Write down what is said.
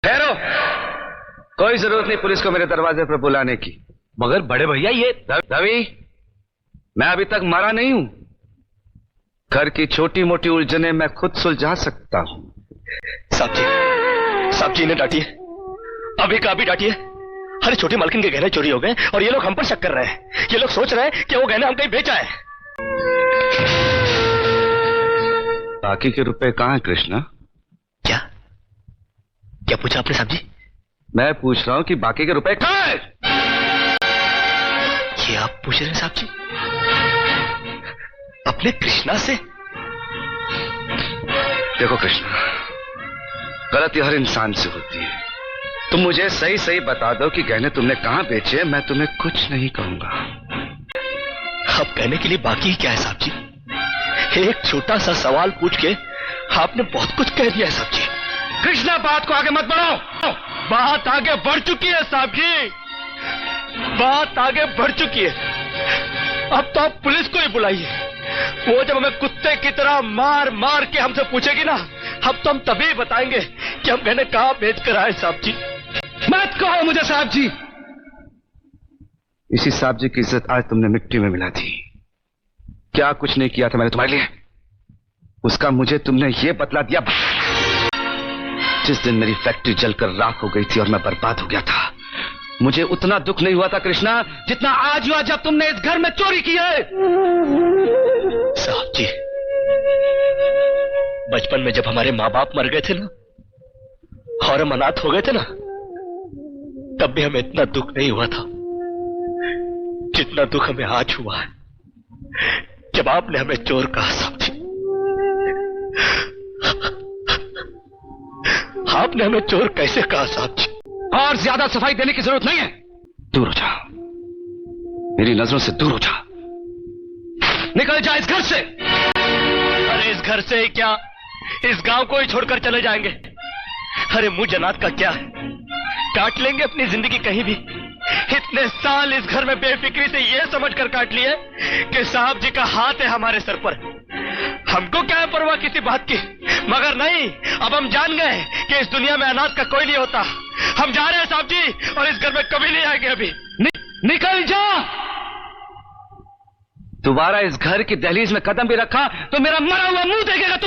ठहरो, कोई जरूरत नहीं पुलिस को मेरे दरवाजे पर बुलाने की। मगर बड़े भैया ये रवि, मैं अभी तक मरा नहीं हूं। घर की छोटी मोटी उलझने मैं खुद सुलझा सकता हूं। साहब जी ने डांटिए, अभी का अभी डांटिए। अरे छोटी मालकिन के गहने चोरी हो गए और ये लोग हम पर शक कर रहे हैं। ये लोग सोच रहे हैं कि वो गहने हम कहीं बेचा है। बाकी के रुपए कहां है कृष्णा? क्या क्या पूछा आपने साहब जी? मैं पूछ रहा हूं कि बाकी के रुपए कहां है? ये आप पूछ रहे हैं साहब जी अपने कृष्णा से? देखो कृष्णा, गलती हर इंसान से होती है। तुम मुझे सही सही बता दो कि गहने तुमने कहां बेचे, मैं तुम्हें कुछ नहीं कहूंगा। अब कहने के लिए बाकी ही क्या है साहब जी? एक छोटा सा सवाल पूछ के आपने बहुत कुछ कह दिया है साहब जी। कृष्णा, बात को आगे मत बढ़ाओ। बात आगे बढ़ चुकी है साहब जी, बात आगे बढ़ चुकी है। अब तो आप पुलिस को ही बुलाइए। वो जब हमें कुत्ते की तरह मार मार के हमसे पूछेगी ना, अब तो हम तभी बताएंगे कि हम गहने कहां बेच कर आए साहब जी। मत कहो मुझे साहब जी। इसी साहब जी की इज्जत आज तुमने मिट्टी में मिला दी। क्या कुछ नहीं किया था मैंने तुम्हारे लिए, उसका मुझे तुमने ये बतला दिया। जिस दिन मेरी फैक्ट्री जलकर राख हो गई थी और मैं बर्बाद हो गया था, मुझे उतना दुख नहीं हुआ था कृष्णा जितना आज हुआ जब तुमने इस घर में चोरी की है। साहब जी, बचपन में जब हमारे माँ बाप मर गए थे ना और हम अनाथ हो गए थे ना, तब भी हमें इतना दुख नहीं हुआ था जितना दुख हमें आज हुआ है जब आपने हमें चोर कहा साहब जी। आपने हमें चोर कैसे कहा साहब जी? और ज्यादा सफाई देने की जरूरत नहीं है। दूर हो जा, मेरी नजरों से दूर हो जा। निकल जा इस घर से। अरे इस घर से ही क्या, इस गांव को ही छोड़कर चले जाएंगे। अरे मुझ अनाथ का क्या है, काट लेंगे अपनी जिंदगी कहीं भी। इतने साल इस घर में बेफिक्री से ये समझकर काट लिए कि साहब जी का हाथ है हमारे सर पर। हमको क्या है परवाह किसी बात की, मगर नहीं, अब हम जान गए कि इस दुनिया में अनाथ का कोई नहीं होता। हम जा रहे हैं साहब जी और इस घर में कभी नहीं आएंगे अभी। निकल जा। दोबारा इस घर की दहलीज में कदम भी रखा तो मेरा मरा हुआ मुंह देखेगा तू।